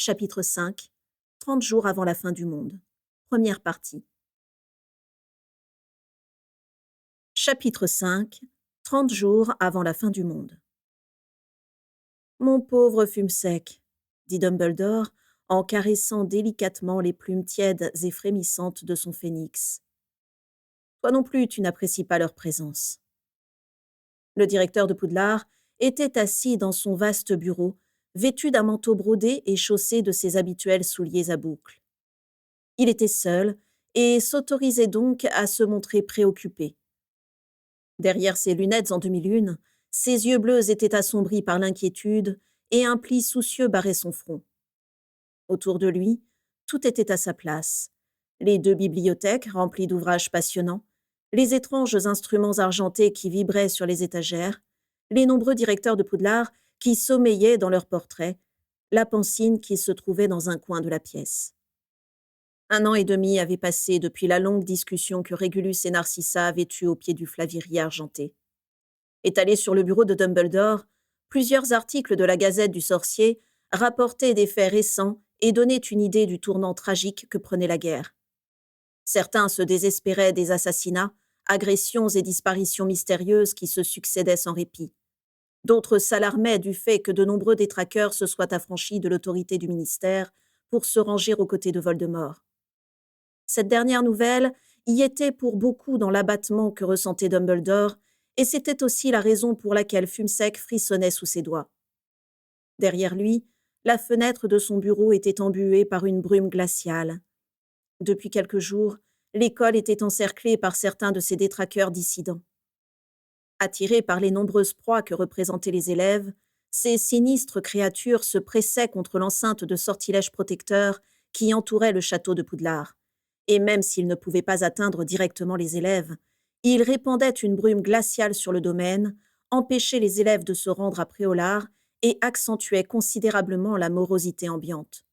Chapitre 5 30 jours avant la fin du monde. Première partie. Chapitre 5 30 jours avant la fin du monde. Mon pauvre Fume-sec, dit Dumbledore en caressant délicatement les plumes tièdes et frémissantes de son phénix. Toi non plus, tu n'apprécies pas leur présence. Le directeur de Poudlard était assis dans son vaste bureau, vêtu d'un manteau brodé et chaussé de ses habituels souliers à boucles. Il était seul et s'autorisait donc à se montrer préoccupé. Derrière ses lunettes en demi-lune, ses yeux bleus étaient assombris par l'inquiétude et un pli soucieux barrait son front. Autour de lui, tout était à sa place. Les 2 bibliothèques remplies d'ouvrages passionnants, les étranges instruments argentés qui vibraient sur les étagères, les nombreux directeurs de Poudlard qui sommeillaient dans leurs portraits, la pansine qui se trouvait dans un coin de la pièce. 1 an et demi avait passé depuis la longue discussion que Régulus et Narcissa avaient eue au pied du Flavirie argenté. Étalés sur le bureau de Dumbledore, plusieurs articles de la Gazette du Sorcier rapportaient des faits récents et donnaient une idée du tournant tragique que prenait la guerre. Certains se désespéraient des assassinats, agressions et disparitions mystérieuses qui se succédaient sans répit. D'autres s'alarmaient du fait que de nombreux détraqueurs se soient affranchis de l'autorité du ministère pour se ranger aux côtés de Voldemort. Cette dernière nouvelle y était pour beaucoup dans l'abattement que ressentait Dumbledore, et c'était aussi la raison pour laquelle Fume-sec frissonnait sous ses doigts. Derrière lui, la fenêtre de son bureau était embuée par une brume glaciale. Depuis quelques jours, l'école était encerclée par certains de ses détraqueurs dissidents. Attirés par les nombreuses proies que représentaient les élèves, ces sinistres créatures se pressaient contre l'enceinte de sortilèges protecteurs qui entourait le château de Poudlard. Et même s'ils ne pouvaient pas atteindre directement les élèves, ils répandaient une brume glaciale sur le domaine, empêchaient les élèves de se rendre à Préolard et accentuaient considérablement la morosité ambiante.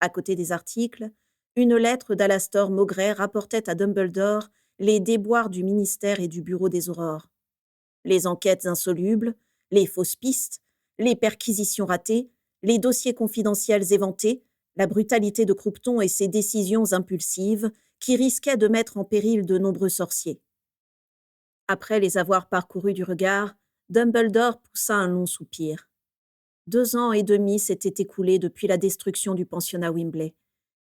À côté des articles, une lettre d'Alastor Maugret rapportait à Dumbledore les déboires du ministère et du bureau des Aurores. Les enquêtes insolubles, les fausses pistes, les perquisitions ratées, les dossiers confidentiels éventés, la brutalité de Croupton et ses décisions impulsives qui risquaient de mettre en péril de nombreux sorciers. Après les avoir parcourus du regard, Dumbledore poussa un long soupir. 2 ans et demi s'étaient écoulés depuis la destruction du pensionnat Wimbley,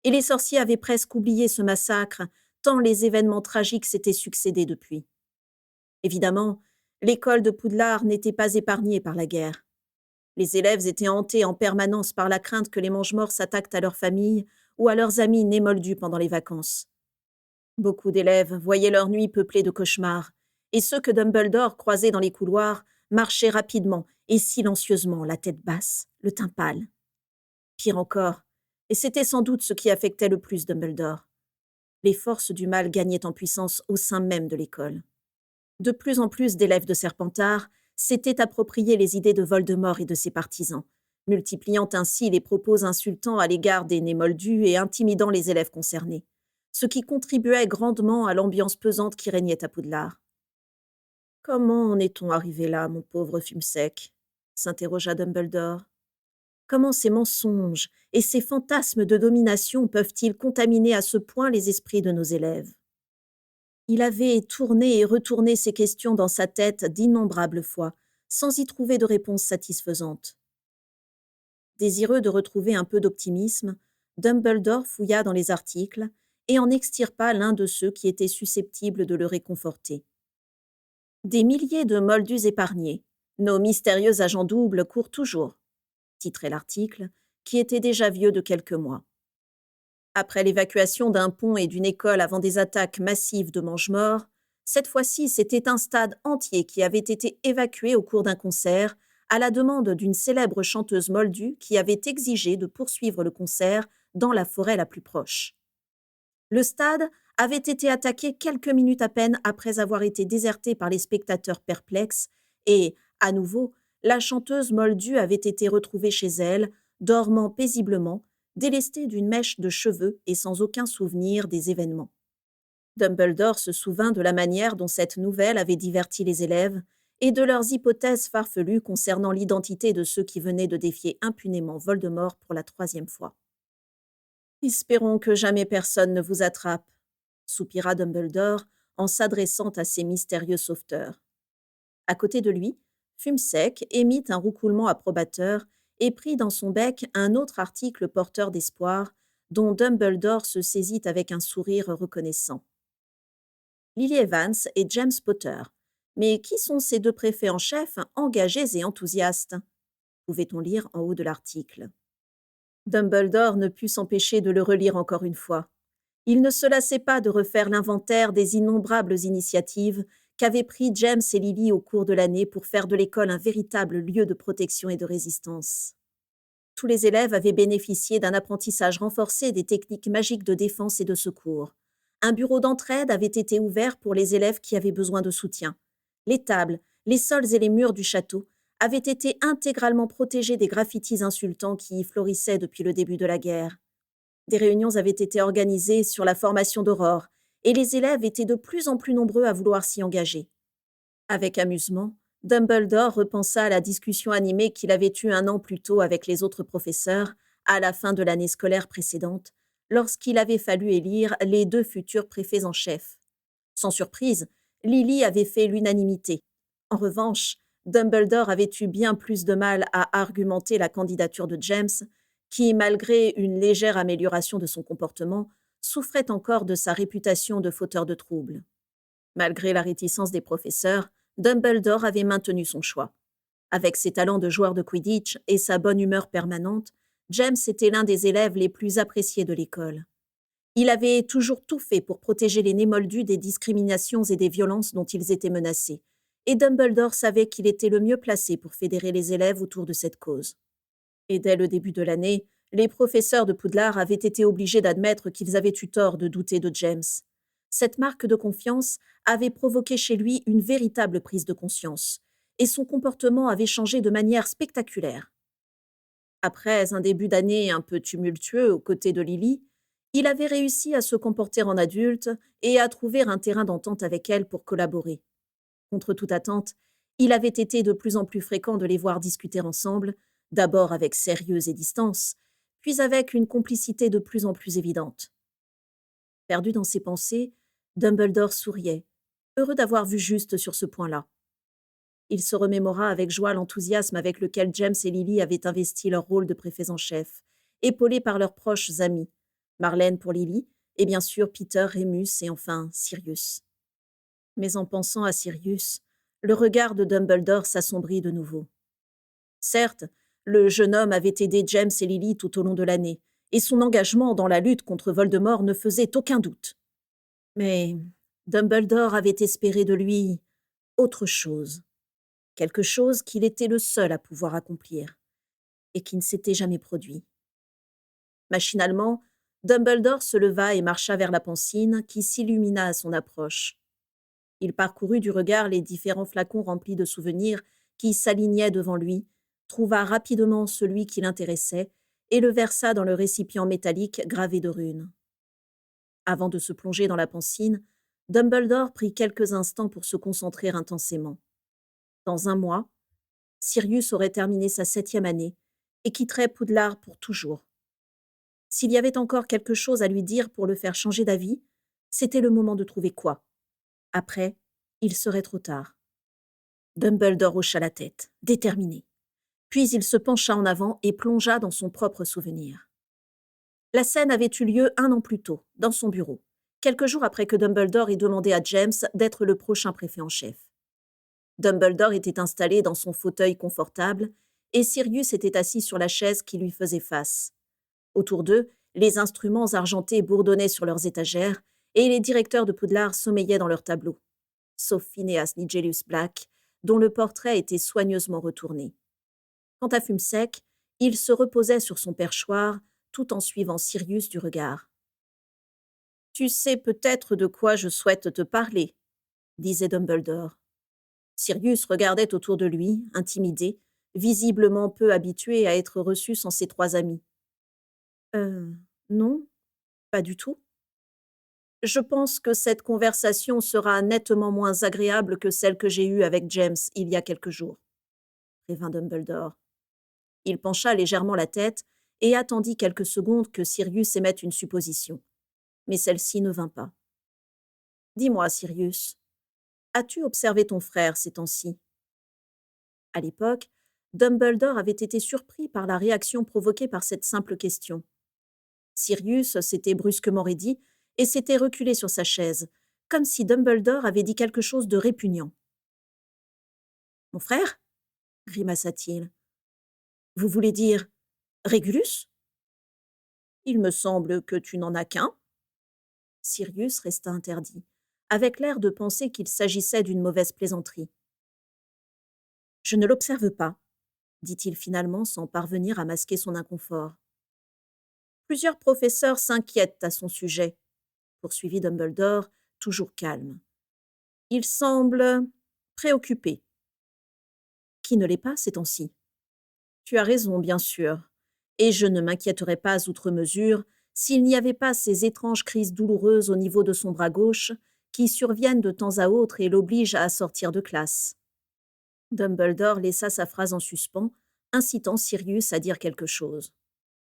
et les sorciers avaient presque oublié ce massacre, tant les événements tragiques s'étaient succédés depuis. Évidemment, l'école de Poudlard n'était pas épargnée par la guerre. Les élèves étaient hantés en permanence par la crainte que les mange-morts s'attaquent à leurs familles ou à leurs amis nés moldus pendant les vacances. Beaucoup d'élèves voyaient leurs nuits peuplées de cauchemars, et ceux que Dumbledore croisait dans les couloirs marchaient rapidement et silencieusement, la tête basse, le teint pâle. Pire encore, et c'était sans doute ce qui affectait le plus Dumbledore, les forces du mal gagnaient en puissance au sein même de l'école. De plus en plus d'élèves de Serpentard s'étaient appropriés les idées de Voldemort et de ses partisans, multipliant ainsi les propos insultants à l'égard des nés moldus et intimidant les élèves concernés, ce qui contribuait grandement à l'ambiance pesante qui régnait à Poudlard. « Comment en est-on arrivé là, mon pauvre Fume-sec » s'interrogea Dumbledore. « Comment ces mensonges et ces fantasmes de domination peuvent-ils contaminer à ce point les esprits de nos élèves ?» Il avait tourné et retourné ces questions dans sa tête d'innombrables fois, sans y trouver de réponse satisfaisante. Désireux de retrouver un peu d'optimisme, Dumbledore fouilla dans les articles et en extirpa l'un de ceux qui étaient susceptibles de le réconforter. « Des milliers de moldus épargnés. Nos mystérieux agents doubles courent toujours », titrait l'article, qui était déjà vieux de quelques mois. Après l'évacuation d'un pont et d'une école avant des attaques massives de mange-morts, cette fois-ci, c'était un stade entier qui avait été évacué au cours d'un concert à la demande d'une célèbre chanteuse moldue qui avait exigé de poursuivre le concert dans la forêt la plus proche. Le stade avait été attaqué quelques minutes à peine après avoir été déserté par les spectateurs perplexes et, à nouveau, la chanteuse moldue avait été retrouvée chez elle, dormant paisiblement, délestée d'une mèche de cheveux et sans aucun souvenir des événements. Dumbledore se souvint de la manière dont cette nouvelle avait diverti les élèves et de leurs hypothèses farfelues concernant l'identité de ceux qui venaient de défier impunément Voldemort pour la 3e fois. Espérons que jamais personne ne vous attrape, soupira Dumbledore en s'adressant à ses mystérieux sauveteurs. À côté de lui, Fumsec émit un roucoulement approbateur et prit dans son bec un autre article porteur d'espoir, dont Dumbledore se saisit avec un sourire reconnaissant. Lily Evans et James Potter. Mais qui sont ces deux préfets en chef, engagés et enthousiastes? Pouvait-on lire en haut de l'article. Dumbledore ne put s'empêcher de le relire encore une fois. Il ne se lassait pas de refaire l'inventaire des innombrables initiatives qu'avaient pris James et Lily au cours de l'année pour faire de l'école un véritable lieu de protection et de résistance. Tous les élèves avaient bénéficié d'un apprentissage renforcé des techniques magiques de défense et de secours. Un bureau d'entraide avait été ouvert pour les élèves qui avaient besoin de soutien. Les tables, les sols et les murs du château avaient été intégralement protégés des graffitis insultants qui y florissaient depuis le début de la guerre. Des réunions avaient été organisées sur la formation d'Aurore, et les élèves étaient de plus en plus nombreux à vouloir s'y engager. Avec amusement, Dumbledore repensa à la discussion animée qu'il avait eue un an plus tôt avec les autres professeurs, à la fin de l'année scolaire précédente, lorsqu'il avait fallu élire les 2 futurs préfets en chef. Sans surprise, Lily avait fait l'unanimité. En revanche, Dumbledore avait eu bien plus de mal à argumenter la candidature de James, qui, malgré une légère amélioration de son comportement, souffrait encore de sa réputation de fauteur de troubles. Malgré la réticence des professeurs, Dumbledore avait maintenu son choix. Avec ses talents de joueur de Quidditch et sa bonne humeur permanente, James était l'un des élèves les plus appréciés de l'école. Il avait toujours tout fait pour protéger les Némoldus des discriminations et des violences dont ils étaient menacés, et Dumbledore savait qu'il était le mieux placé pour fédérer les élèves autour de cette cause. Et dès le début de l'année, les professeurs de Poudlard avaient été obligés d'admettre qu'ils avaient eu tort de douter de James. Cette marque de confiance avait provoqué chez lui une véritable prise de conscience, et son comportement avait changé de manière spectaculaire. Après un début d'année un peu tumultueux aux côtés de Lily, il avait réussi à se comporter en adulte et à trouver un terrain d'entente avec elle pour collaborer. Contre toute attente, il avait été de plus en plus fréquent de les voir discuter ensemble, d'abord avec sérieux et distance, puis avec une complicité de plus en plus évidente. Perdu dans ses pensées, Dumbledore souriait, heureux d'avoir vu juste sur ce point-là. Il se remémora avec joie l'enthousiasme avec lequel James et Lily avaient investi leur rôle de préfets en chef, épaulés par leurs proches amis, Marlène pour Lily, et bien sûr Peter, Remus et enfin Sirius. Mais en pensant à Sirius, le regard de Dumbledore s'assombrit de nouveau. Certes, le jeune homme avait aidé James et Lily tout au long de l'année, et son engagement dans la lutte contre Voldemort ne faisait aucun doute. Mais Dumbledore avait espéré de lui autre chose, quelque chose qu'il était le seul à pouvoir accomplir, et qui ne s'était jamais produit. Machinalement, Dumbledore se leva et marcha vers la pancine, qui s'illumina à son approche. Il parcourut du regard les différents flacons remplis de souvenirs qui s'alignaient devant lui, trouva rapidement celui qui l'intéressait et le versa dans le récipient métallique gravé de runes. Avant de se plonger dans la pancine, Dumbledore prit quelques instants pour se concentrer intensément. Dans 1 mois, Sirius aurait terminé sa 7e année et quitterait Poudlard pour toujours. S'il y avait encore quelque chose à lui dire pour le faire changer d'avis, c'était le moment de trouver quoi. Après, il serait trop tard. Dumbledore hocha la tête, déterminé. Puis il se pencha en avant et plongea dans son propre souvenir. La scène avait eu lieu 1 an plus tôt, dans son bureau, quelques jours après que Dumbledore ait demandé à James d'être le prochain préfet en chef. Dumbledore était installé dans son fauteuil confortable et Sirius était assis sur la chaise qui lui faisait face. Autour d'eux, les instruments argentés bourdonnaient sur leurs étagères et les directeurs de Poudlard sommeillaient dans leurs tableaux, sauf Phineas Nigellus Black, dont le portrait était soigneusement retourné. Quant à Fumsec, il se reposait sur son perchoir, tout en suivant Sirius du regard. « Tu sais peut-être de quoi je souhaite te parler, » disait Dumbledore. Sirius regardait autour de lui, intimidé, visiblement peu habitué à être reçu sans ses 3 amis. Non, pas du tout. » Je pense que cette conversation sera nettement moins agréable que celle que j'ai eue avec James il y a quelques jours, prévint Dumbledore. Il pencha légèrement la tête et attendit quelques secondes que Sirius émette une supposition. Mais celle-ci ne vint pas. Dis-moi, Sirius, as-tu observé ton frère ces temps-ci? À l'époque, Dumbledore avait été surpris par la réaction provoquée par cette simple question. Sirius s'était brusquement raidi et s'était reculé sur sa chaise, comme si Dumbledore avait dit quelque chose de répugnant. Mon frère? Grimaça-t-il. Vous voulez dire Régulus? Il me semble que tu n'en as qu'un. Sirius resta interdit, avec l'air de penser qu'il s'agissait d'une mauvaise plaisanterie. Je ne l'observe pas, dit-il finalement sans parvenir à masquer son inconfort. Plusieurs professeurs s'inquiètent à son sujet, poursuivit Dumbledore, toujours calme. Il semble préoccupé. Qui ne l'est pas ces temps-ci? Tu as raison, bien sûr, et je ne m'inquiéterais pas outre mesure s'il n'y avait pas ces étranges crises douloureuses au niveau de son bras gauche qui surviennent de temps à autre et l'obligent à sortir de classe. Dumbledore laissa sa phrase en suspens, incitant Sirius à dire quelque chose.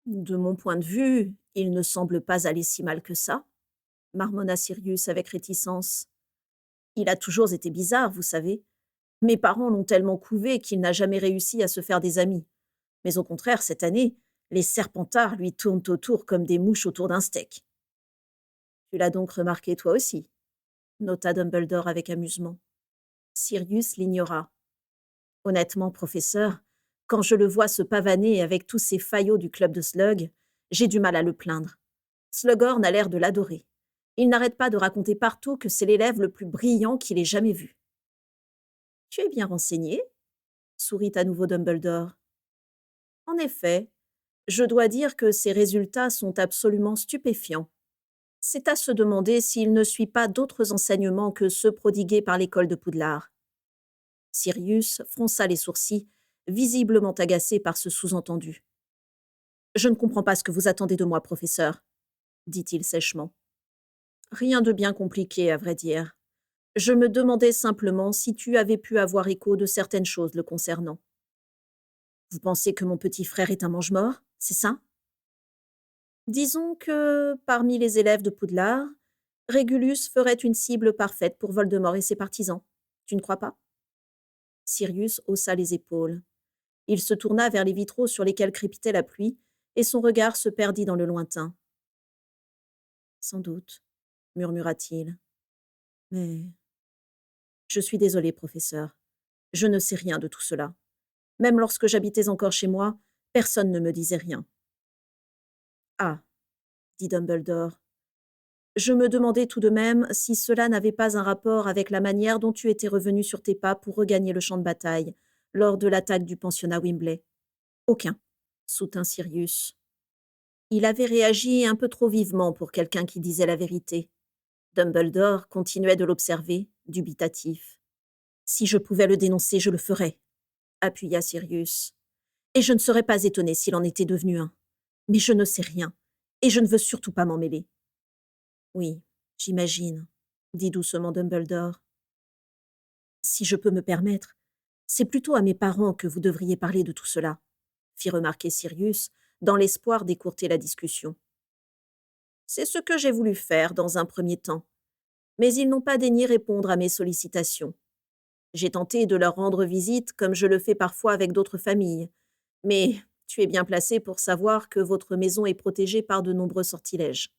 De mon point de vue, il ne semble pas aller si mal que ça, marmonna Sirius avec réticence. Il a toujours été bizarre, vous savez. Mes parents l'ont tellement couvé qu'il n'a jamais réussi à se faire des amis. Mais au contraire, cette année, les Serpentards lui tournent autour comme des mouches autour d'un steak. Tu l'as donc remarqué toi aussi, nota Dumbledore avec amusement. Sirius l'ignora. Honnêtement, professeur, quand je le vois se pavaner avec tous ces faillots du club de Slug, j'ai du mal à le plaindre. Slughorn a l'air de l'adorer. Il n'arrête pas de raconter partout que c'est l'élève le plus brillant qu'il ait jamais vu. Tu es bien renseigné, sourit à nouveau Dumbledore. En effet, je dois dire que ces résultats sont absolument stupéfiants. C'est à se demander s'il ne suit pas d'autres enseignements que ceux prodigués par l'école de Poudlard. Sirius fronça les sourcils, visiblement agacé par ce sous-entendu. Je ne comprends pas ce que vous attendez de moi, professeur, dit-il sèchement. Rien de bien compliqué, à vrai dire. Je me demandais simplement si tu avais pu avoir écho de certaines choses le concernant. Vous pensez que mon petit frère est un mange-mort, c'est ça? Disons que, parmi les élèves de Poudlard, Régulus ferait une cible parfaite pour Voldemort et ses partisans. Tu ne crois pas? Sirius haussa les épaules. Il se tourna vers les vitraux sur lesquels crépitait la pluie, et son regard se perdit dans le lointain. Sans doute, murmura-t-il. Mais je suis désolé, professeur. Je ne sais rien de tout cela. Même lorsque j'habitais encore chez moi, personne ne me disait rien. Ah, dit Dumbledore. Je me demandais tout de même si cela n'avait pas un rapport avec la manière dont tu étais revenu sur tes pas pour regagner le champ de bataille, lors de l'attaque du pensionnat Wimbley. Aucun, soutint Sirius. Il avait réagi un peu trop vivement pour quelqu'un qui disait la vérité. Dumbledore continuait de l'observer, dubitatif. Si je pouvais le dénoncer, je le ferais, appuya Sirius. Et je ne serais pas étonné s'il en était devenu un. Mais je ne sais rien, et je ne veux surtout pas m'en mêler. Oui, j'imagine, dit doucement Dumbledore. Si je peux me permettre, c'est plutôt à mes parents que vous devriez parler de tout cela, fit remarquer Sirius, dans l'espoir d'écourter la discussion. C'est ce que j'ai voulu faire dans un premier temps, mais ils n'ont pas daigné répondre à mes sollicitations. J'ai tenté de leur rendre visite comme je le fais parfois avec d'autres familles, mais tu es bien placé pour savoir que votre maison est protégée par de nombreux sortilèges.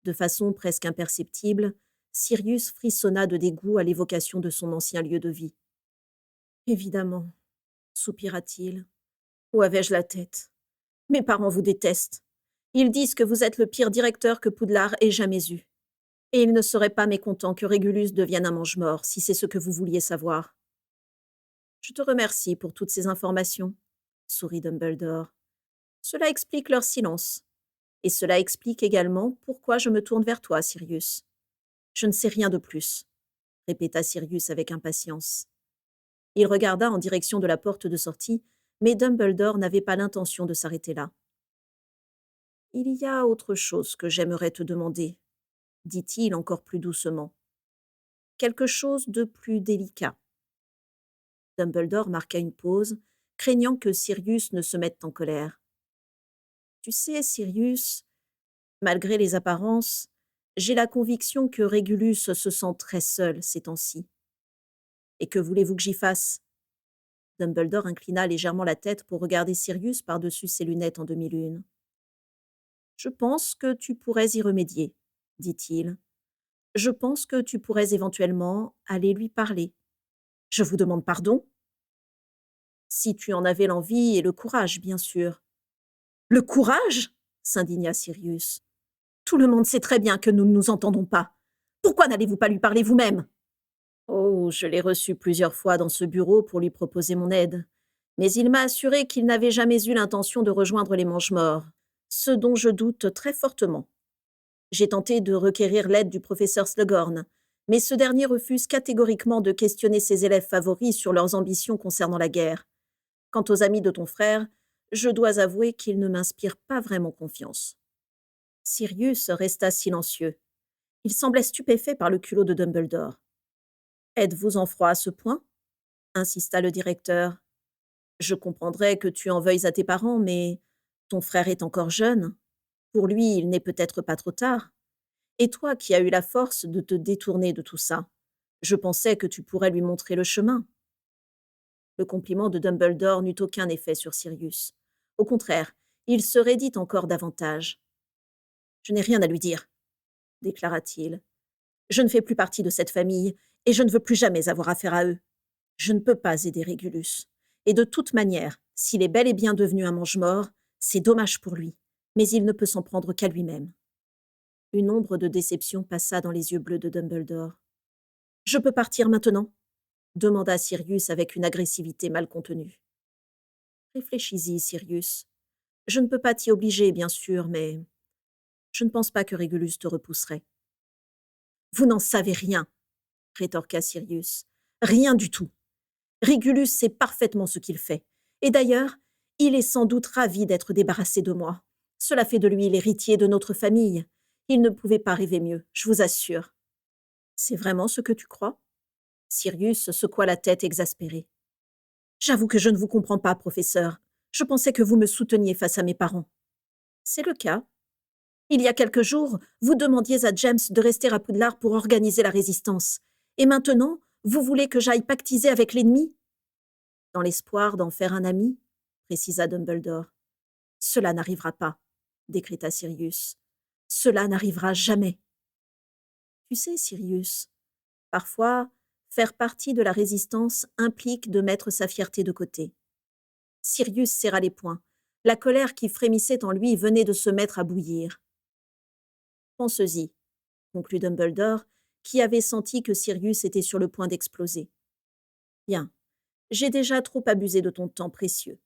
De façon presque imperceptible, Sirius frissonna de dégoût à l'évocation de son ancien lieu de vie. Évidemment, soupira-t-il. Où avais-je la tête? Mes parents vous détestent. Ils disent que vous êtes le pire directeur que Poudlard ait jamais eu. Et ils ne seraient pas mécontents que Régulus devienne un mange-mort, si c'est ce que vous vouliez savoir. Je te remercie pour toutes ces informations, sourit Dumbledore. Cela explique leur silence. Et cela explique également pourquoi je me tourne vers toi, Sirius. Je ne sais rien de plus, répéta Sirius avec impatience. Il regarda en direction de la porte de sortie, mais Dumbledore n'avait pas l'intention de s'arrêter là. Il y a autre chose que j'aimerais te demander, dit-il encore plus doucement. Quelque chose de plus délicat. Dumbledore marqua une pause, craignant que Sirius ne se mette en colère. Tu sais, Sirius, malgré les apparences, j'ai la conviction que Régulus se sent très seul ces temps-ci. Et que voulez-vous que j'y fasse? Dumbledore inclina légèrement la tête pour regarder Sirius par-dessus ses lunettes en demi-lune. Je pense que tu pourrais y remédier, dit-il. Je pense que tu pourrais éventuellement aller lui parler. Je vous demande pardon? Si tu en avais l'envie et le courage, bien sûr. Le courage? S'indigna Sirius. Tout le monde sait très bien que nous ne nous entendons pas. Pourquoi n'allez-vous pas lui parler vous-même? Oh, je l'ai reçu plusieurs fois dans ce bureau pour lui proposer mon aide. Mais il m'a assuré qu'il n'avait jamais eu l'intention de rejoindre les Mange-Morts, ce dont je doute très fortement. J'ai tenté de requérir l'aide du professeur Slughorn, mais ce dernier refuse catégoriquement de questionner ses élèves favoris sur leurs ambitions concernant la guerre. Quant aux amis de ton frère, je dois avouer qu'ils ne m'inspirent pas vraiment confiance. Sirius resta silencieux. Il semblait stupéfait par le culot de Dumbledore. « Êtes-vous en froid à ce point ?» insista le directeur. « Je comprendrais que tu en veuilles à tes parents, mais ton frère est encore jeune. Pour lui, il n'est peut-être pas trop tard. Et toi qui as eu la force de te détourner de tout ça, je pensais que tu pourrais lui montrer le chemin. » Le compliment de Dumbledore n'eut aucun effet sur Sirius. Au contraire, il se raidit encore davantage. « Je n'ai rien à lui dire, » déclara-t-il. « Je ne fais plus partie de cette famille, et je ne veux plus jamais avoir affaire à eux. Je ne peux pas aider Régulus. Et de toute manière, s'il est bel et bien devenu un mange-mort, c'est dommage pour lui, mais il ne peut s'en prendre qu'à lui-même. » Une ombre de déception passa dans les yeux bleus de Dumbledore. « Je peux partir maintenant ?» demanda Sirius avec une agressivité mal contenue. « Réfléchis-y, Sirius. Je ne peux pas t'y obliger, bien sûr, mais je ne pense pas que Régulus te repousserait. »« Vous n'en savez rien, » rétorqua Sirius. « Rien du tout. Régulus sait parfaitement ce qu'il fait. Et d'ailleurs, il est sans doute ravi d'être débarrassé de moi. Cela fait de lui l'héritier de notre famille. Il ne pouvait pas rêver mieux, je vous assure. »« C'est vraiment ce que tu crois ?» Sirius secoua la tête exaspéré. « J'avoue que je ne vous comprends pas, professeur. Je pensais que vous me souteniez face à mes parents. »« C'est le cas. Il y a quelques jours, vous demandiez à James de rester à Poudlard pour organiser la résistance. Et maintenant, vous voulez que j'aille pactiser avec l'ennemi ? » « Dans l'espoir d'en faire un ami, » précisa Dumbledore. « Cela n'arrivera pas, » décréta Sirius. « Cela n'arrivera jamais. » Tu sais, Sirius, parfois, faire partie de la résistance implique de mettre sa fierté de côté. Sirius serra les poings. La colère qui frémissait en lui venait de se mettre à bouillir. « Pense-y, » conclut Dumbledore, qui avait senti que Sirius était sur le point d'exploser. « Bien, j'ai déjà trop abusé de ton temps précieux.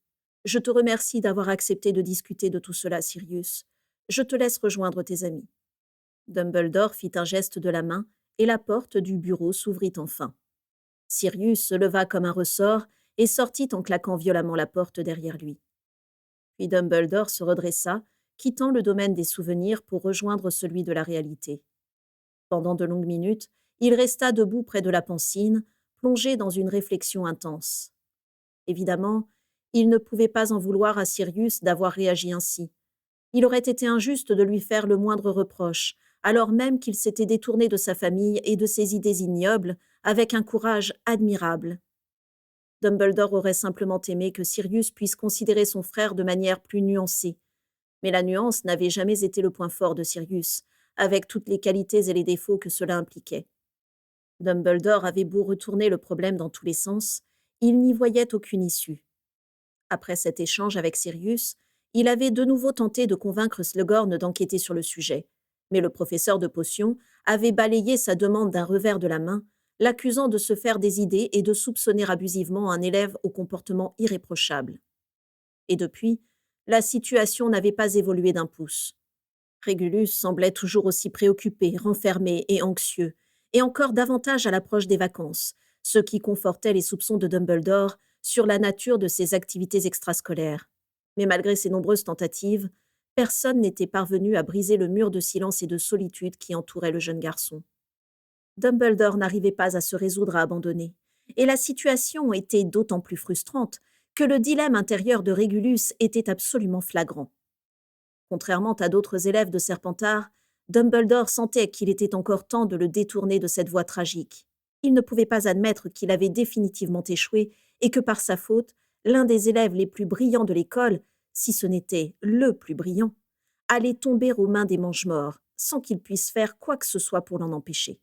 Je te remercie d'avoir accepté de discuter de tout cela, Sirius. Je te laisse rejoindre tes amis. » Dumbledore fit un geste de la main et la porte du bureau s'ouvrit enfin. Sirius se leva comme un ressort et sortit en claquant violemment la porte derrière lui. Puis Dumbledore se redressa, quittant le domaine des souvenirs pour rejoindre celui de la réalité. Pendant de longues minutes, il resta debout près de la pancine, plongé dans une réflexion intense. Évidemment, il ne pouvait pas en vouloir à Sirius d'avoir réagi ainsi. Il aurait été injuste de lui faire le moindre reproche, alors même qu'il s'était détourné de sa famille et de ses idées ignobles avec un courage admirable. Dumbledore aurait simplement aimé que Sirius puisse considérer son frère de manière plus nuancée. Mais la nuance n'avait jamais été le point fort de Sirius, avec toutes les qualités et les défauts que cela impliquait. Dumbledore avait beau retourner le problème dans tous les sens, il n'y voyait aucune issue. Après cet échange avec Sirius, il avait de nouveau tenté de convaincre Slughorn d'enquêter sur le sujet, mais le professeur de potions avait balayé sa demande d'un revers de la main, l'accusant de se faire des idées et de soupçonner abusivement un élève au comportement irréprochable. Et depuis, la situation n'avait pas évolué d'un pouce. Régulus semblait toujours aussi préoccupé, renfermé et anxieux, et encore davantage à l'approche des vacances, ce qui confortait les soupçons de Dumbledore sur la nature de ses activités extrascolaires. Mais malgré ses nombreuses tentatives, Personne n'était parvenu à briser le mur de silence et de solitude qui entourait le jeune garçon. Dumbledore n'arrivait pas à se résoudre à abandonner, et la situation était d'autant plus frustrante que le dilemme intérieur de Régulus était absolument flagrant. Contrairement à d'autres élèves de Serpentard, Dumbledore sentait qu'il était encore temps de le détourner de cette voie tragique. Il ne pouvait pas admettre qu'il avait définitivement échoué et que par sa faute, l'un des élèves les plus brillants de l'école, si ce n'était le plus brillant, allait tomber aux mains des mange-morts, sans qu'il puisse faire quoi que ce soit pour l'en empêcher.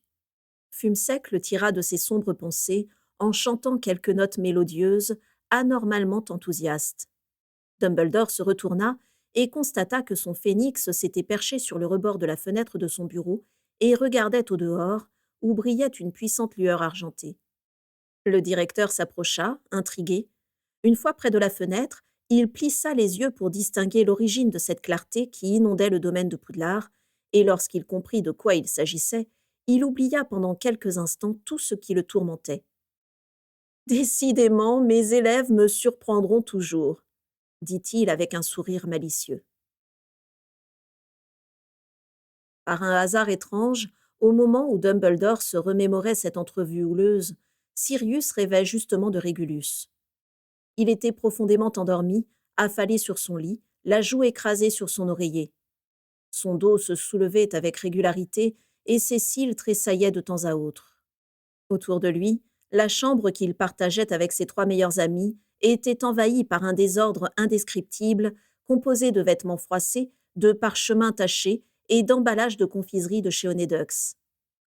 Fumsec le tira de ses sombres pensées en chantant quelques notes mélodieuses, anormalement enthousiastes. Dumbledore se retourna et constata que son phénix s'était perché sur le rebord de la fenêtre de son bureau et regardait au dehors, où brillait une puissante lueur argentée. Le directeur s'approcha, intrigué. Une fois près de la fenêtre, il plissa les yeux pour distinguer l'origine de cette clarté qui inondait le domaine de Poudlard, et lorsqu'il comprit de quoi il s'agissait, il oublia pendant quelques instants tout ce qui le tourmentait. « Décidément, mes élèves me surprendront toujours », dit-il avec un sourire malicieux. Par un hasard étrange, au moment où Dumbledore se remémorait cette entrevue houleuse, Sirius rêvait justement de Régulus. Il était profondément endormi, affalé sur son lit, la joue écrasée sur son oreiller. Son dos se soulevait avec régularité et ses cils tressaillaient de temps à autre. Autour de lui, la chambre qu'il partageait avec ses 3 meilleurs amis était envahie par un désordre indescriptible, composé de vêtements froissés, de parchemins tachés et d'emballages de confiserie de chez Honeyducks.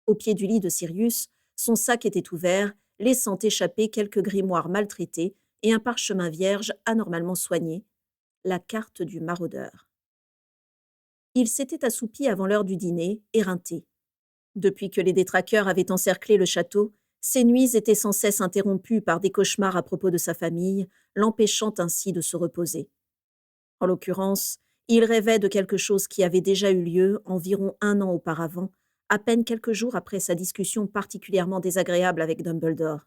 Au pied du lit de Sirius, son sac était ouvert, laissant échapper quelques grimoires maltraités et un parchemin vierge anormalement soigné, la carte du maraudeur. Il s'était assoupi avant l'heure du dîner, éreinté. Depuis que les détraqueurs avaient encerclé le château, ses nuits étaient sans cesse interrompues par des cauchemars à propos de sa famille, l'empêchant ainsi de se reposer. En l'occurrence, il rêvait de quelque chose qui avait déjà eu lieu environ 1 an auparavant, à peine quelques jours après sa discussion particulièrement désagréable avec Dumbledore.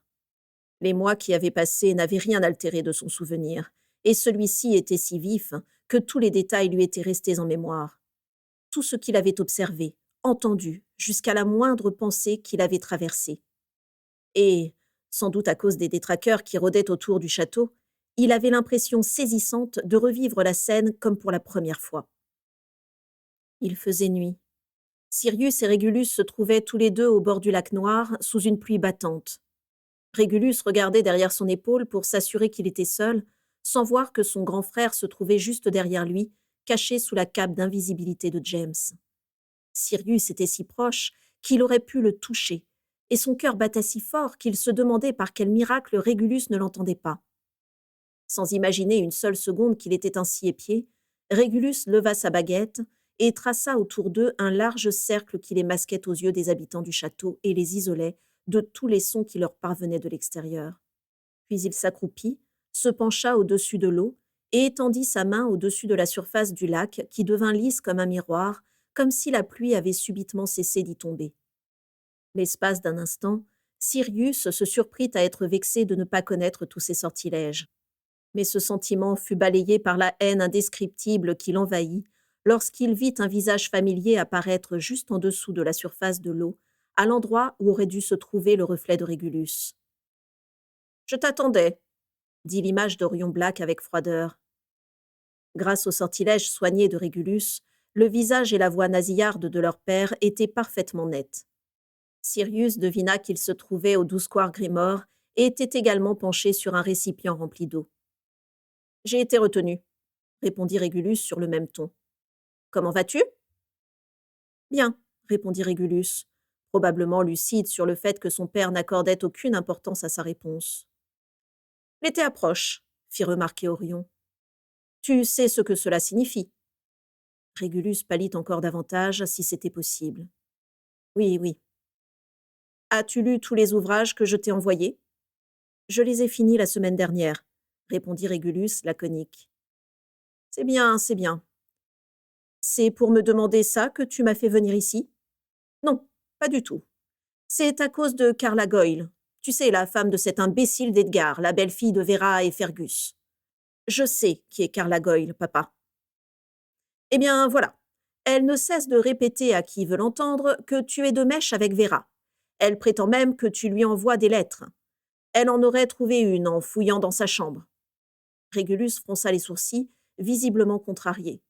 Les mois qui avaient passé n'avaient rien altéré de son souvenir, et celui-ci était si vif que tous les détails lui étaient restés en mémoire. Tout ce qu'il avait observé, entendu, jusqu'à la moindre pensée qu'il avait traversée. Et, sans doute à cause des détraqueurs qui rôdaient autour du château, il avait l'impression saisissante de revivre la scène comme pour la première fois. Il faisait nuit. Sirius et Régulus se trouvaient tous les deux au bord du lac Noir, sous une pluie battante. Régulus regardait derrière son épaule pour s'assurer qu'il était seul, sans voir que son grand frère se trouvait juste derrière lui, caché sous la cape d'invisibilité de James. Sirius était si proche qu'il aurait pu le toucher, et son cœur battait si fort qu'il se demandait par quel miracle Régulus ne l'entendait pas. Sans imaginer une seule seconde qu'il était ainsi épié, Régulus leva sa baguette et traça autour d'eux un large cercle qui les masquait aux yeux des habitants du château et les isolait de tous les sons qui leur parvenaient de l'extérieur. Puis il s'accroupit, se pencha au-dessus de l'eau et étendit sa main au-dessus de la surface du lac qui devint lisse comme un miroir, comme si la pluie avait subitement cessé d'y tomber. L'espace d'un instant, Sirius se surprit à être vexé de ne pas connaître tous ces sortilèges. Mais ce sentiment fut balayé par la haine indescriptible qui l'envahit lorsqu'il vit un visage familier apparaître juste en dessous de la surface de l'eau, à l'endroit où aurait dû se trouver le reflet de Régulus. « Je t'attendais », dit l'image d'Orion Black avec froideur. Grâce au sortilège soigné de Régulus, le visage et la voix nasillarde de leur père étaient parfaitement nets. Sirius devina qu'il se trouvait au 12 square Grimoire et était également penché sur un récipient rempli d'eau. « J'ai été retenu », répondit Régulus sur le même ton. « Comment vas-tu » ?« Bien, » répondit Régulus, probablement lucide sur le fait que son père n'accordait aucune importance à sa réponse. « L'été approche, » fit remarquer Orion. « Tu sais ce que cela signifie » Régulus pâlit encore davantage, si c'était possible. « Oui, oui. »« As-tu lu tous les ouvrages que je t'ai envoyés ?»« Je les ai finis la semaine dernière, » répondit Régulus, laconique. « C'est bien, c'est bien. C'est pour me demander ça que tu m'as fait venir ici ? Non, pas du tout. C'est à cause de Carla Goyle. Tu sais, la femme de cet imbécile d'Edgar, la belle-fille de Vera et Fergus. Je sais qui est Carla Goyle, papa. Eh bien, voilà. Elle ne cesse de répéter à qui veut l'entendre que tu es de mèche avec Vera. Elle prétend même que tu lui envoies des lettres. Elle en aurait trouvé une en fouillant dans sa chambre. Régulus fronça les sourcils, visiblement contrarié.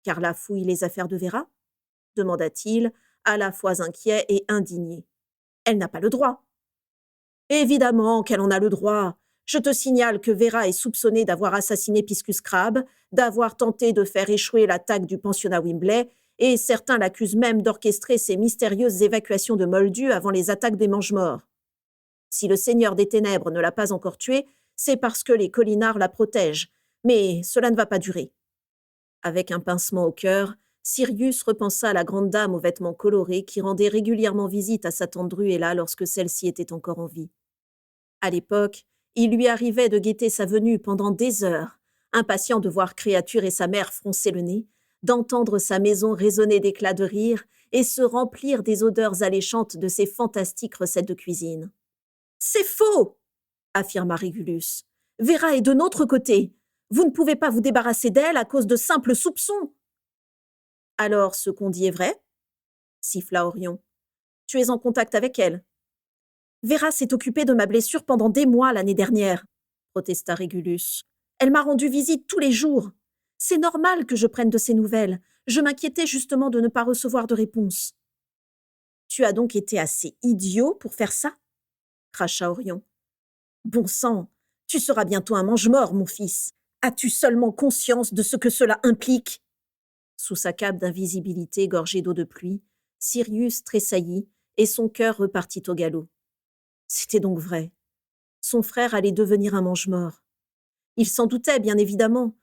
Carla fouille les affaires de Vera demanda-t-il, à la fois inquiet et indigné. Elle n'a pas le droit. Évidemment qu'elle en a le droit. Je te signale que Vera est soupçonnée d'avoir assassiné Piscus Crabbe, d'avoir tenté de faire échouer l'attaque du pensionnat Wimbley, et certains l'accusent même d'orchestrer ces mystérieuses évacuations de Moldus avant les attaques des Mange-Morts. Si le Seigneur des Ténèbres ne l'a pas encore tuée, c'est parce que les Collinards la protègent, mais cela ne va pas durer. Avec un pincement au cœur, Sirius repensa à la grande dame aux vêtements colorés qui rendait régulièrement visite à sa tante Druella lorsque celle-ci était encore en vie. À l'époque, il lui arrivait de guetter sa venue pendant des heures, impatient de voir Créature et sa mère froncer le nez, d'entendre sa maison résonner d'éclats de rire et se remplir des odeurs alléchantes de ses fantastiques recettes de cuisine. « C'est faux !» affirma Régulus. « Vera est de notre côté. Vous ne pouvez pas vous débarrasser d'elle à cause de simples soupçons. » « Alors, ce qu'on dit est vrai ?» siffla Orion. « Tu es en contact avec elle. »« Vera s'est occupée de ma blessure pendant des mois l'année dernière, » protesta Régulus. « Elle m'a rendu visite tous les jours. C'est normal que je prenne de ses nouvelles. Je m'inquiétais justement de ne pas recevoir de réponse. »« Tu as donc été assez idiot pour faire ça ?» cracha Orion. « Bon sang, tu seras bientôt un mange-mort, mon fils. As-tu seulement conscience de ce que cela implique ?» Sous sa cape d'invisibilité gorgée d'eau de pluie, Sirius tressaillit et son cœur repartit au galop. C'était donc vrai. Son frère allait devenir un mange-mort. Il s'en doutait, bien évidemment,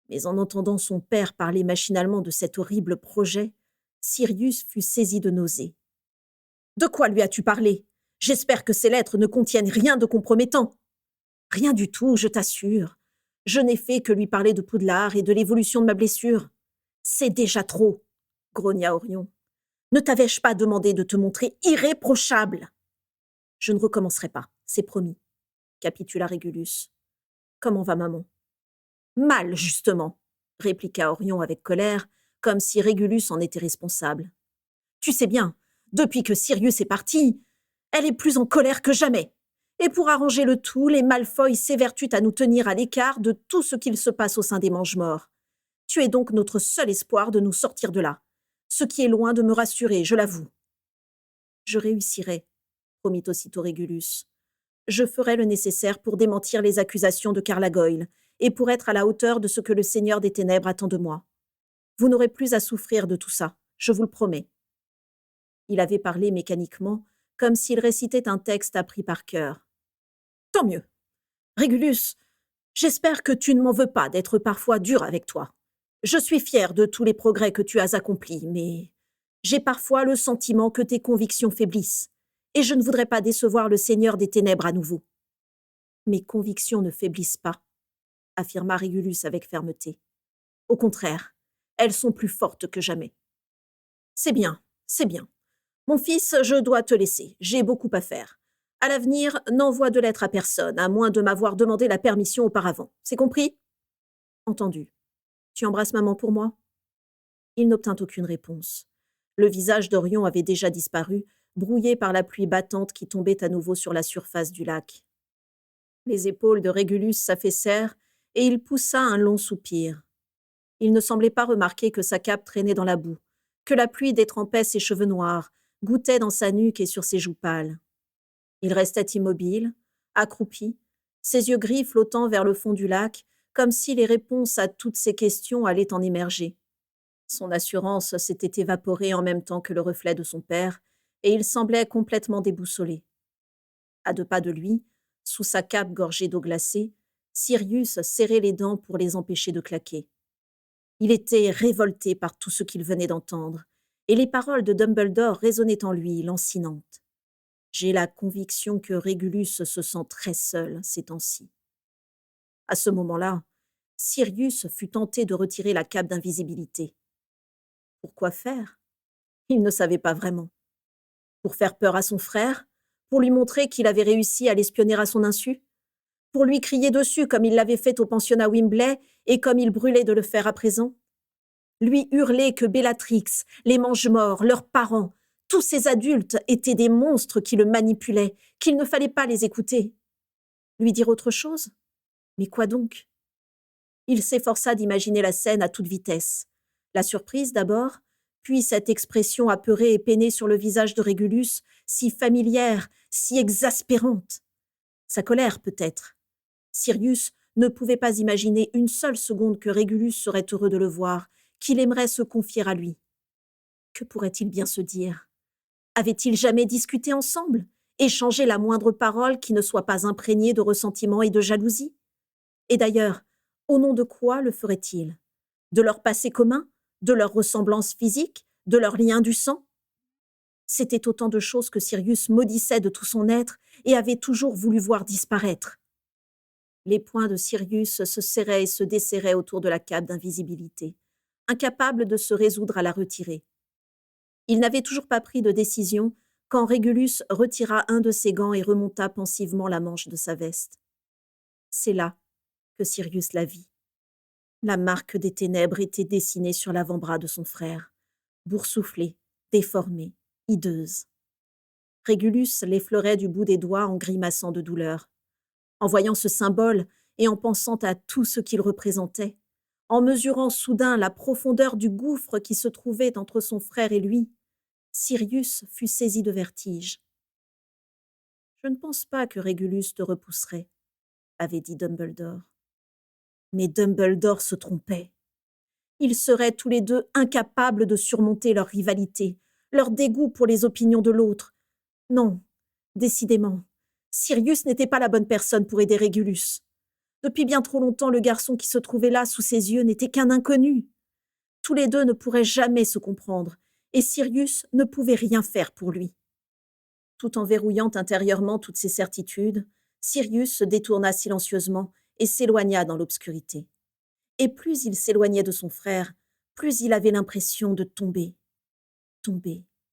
mais en entendant son père parler machinalement de cet horrible projet, Sirius fut saisi de nausée. « De quoi lui as-tu parlé ? J'espère que ces lettres ne contiennent rien de compromettant. »« Rien du tout, je t'assure. Je n'ai fait que lui parler de Poudlard et de l'évolution de ma blessure. » « C'est déjà trop, » grogna Orion. « Ne t'avais-je pas demandé de te montrer irréprochable ?»« Je ne recommencerai pas, c'est promis, » capitula Régulus. « Comment va maman ?»« Mal, justement, » répliqua Orion avec colère, comme si Régulus en était responsable. « Tu sais bien, depuis que Sirius est parti, elle est plus en colère que jamais. Et pour arranger le tout, les Malfoy s'évertuent à nous tenir à l'écart de tout ce qu'il se passe au sein des Mange-Morts. Tu es donc notre seul espoir de nous sortir de là, ce qui est loin de me rassurer, je l'avoue. »« Je réussirai, » promit aussitôt Régulus. « Je ferai le nécessaire pour démentir les accusations de Carla Goyle et pour être à la hauteur de ce que le Seigneur des Ténèbres attend de moi. Vous n'aurez plus à souffrir de tout ça, je vous le promets. » Il avait parlé mécaniquement, comme s'il récitait un texte appris par cœur. « Tant mieux. Régulus, j'espère que tu ne m'en veux pas d'être parfois dur avec toi. Je suis fier de tous les progrès que tu as accomplis, mais j'ai parfois le sentiment que tes convictions faiblissent, et je ne voudrais pas décevoir le Seigneur des Ténèbres à nouveau. »« Mes convictions ne faiblissent pas, » affirma Régulus avec fermeté. « Au contraire, elles sont plus fortes que jamais. »« C'est bien, c'est bien. Mon fils, je dois te laisser, j'ai beaucoup à faire. À l'avenir, n'envoie de lettres à personne, à moins de m'avoir demandé la permission auparavant. C'est compris ? » ?»« Entendu. Tu embrasses maman pour moi ?» Il n'obtint aucune réponse. Le visage d'Orion avait déjà disparu, brouillé par la pluie battante qui tombait à nouveau sur la surface du lac. Les épaules de Régulus s'affaissèrent et il poussa un long soupir. Il ne semblait pas remarquer que sa cape traînait dans la boue, que la pluie détrempait ses cheveux noirs, gouttait dans sa nuque et sur ses joues pâles. Il restait immobile, accroupi, ses yeux gris flottant vers le fond du lac, comme si les réponses à toutes ces questions allaient en émerger. Son assurance s'était évaporée en même temps que le reflet de son père, et il semblait complètement déboussolé. À 2 pas de lui, sous sa cape gorgée d'eau glacée, Sirius serrait les dents pour les empêcher de claquer. Il était révolté par tout ce qu'il venait d'entendre, et les paroles de Dumbledore résonnaient en lui, lancinantes. J'ai la conviction que Régulus se sent très seul ces temps-ci. À ce moment-là, Sirius fut tenté de retirer la cape d'invisibilité. Pourquoi faire ? Il ne savait pas vraiment. Pour faire peur à son frère ? Pour lui montrer qu'il avait réussi à l'espionner à son insu ? Pour lui crier dessus comme il l'avait fait au pensionnat Wimbley et comme il brûlait de le faire à présent ? lui hurler que Bellatrix, les mange-morts, leurs parents, tous ces adultes étaient des monstres qui le manipulaient, qu'il ne fallait pas les écouter. Lui dire autre chose? Mais quoi donc? Il s'efforça d'imaginer la scène à toute vitesse. La surprise d'abord, puis cette expression apeurée et peinée sur le visage de Régulus, si familière, si exaspérante. Sa colère peut-être. Sirius ne pouvait pas imaginer une seule seconde que Régulus serait heureux de le voir, qu'il aimerait se confier à lui. Que pourrait-il bien se dire? Avaient-ils jamais discuté ensemble, échangé la moindre parole qui ne soit pas imprégnée de ressentiment et de jalousie? Et d'ailleurs, au nom de quoi le ferait-il? De leur passé commun? De leur ressemblance physique? De leur lien du sang? C'étaient autant de choses que Sirius maudissait de tout son être et avait toujours voulu voir disparaître. Les poings de Sirius se serraient et se desserraient autour de la cape d'invisibilité, incapable de se résoudre à la retirer. Il n'avait toujours pas pris de décision quand Régulus retira un de ses gants et remonta pensivement la manche de sa veste. C'est là que Sirius la vit. La marque des ténèbres était dessinée sur l'avant-bras de son frère, boursouflée, déformée, hideuse. Régulus l'effleurait du bout des doigts en grimaçant de douleur. En voyant ce symbole et en pensant à tout ce qu'il représentait, en mesurant soudain la profondeur du gouffre qui se trouvait entre son frère et lui, Sirius fut saisi de vertige. « Je ne pense pas que Régulus te repousserait, » avait dit Dumbledore. Mais Dumbledore se trompait. Ils seraient tous les deux incapables de surmonter leur rivalité, leur dégoût pour les opinions de l'autre. Non, décidément, Sirius n'était pas la bonne personne pour aider Régulus. Depuis bien trop longtemps, le garçon qui se trouvait là sous ses yeux n'était qu'un inconnu. Tous les deux ne pourraient jamais se comprendre, et Sirius ne pouvait rien faire pour lui. Tout en verrouillant intérieurement toutes ses certitudes, Sirius se détourna silencieusement et s'éloigna dans l'obscurité. Et plus il s'éloignait de son frère, plus il avait l'impression de tomber, tomber,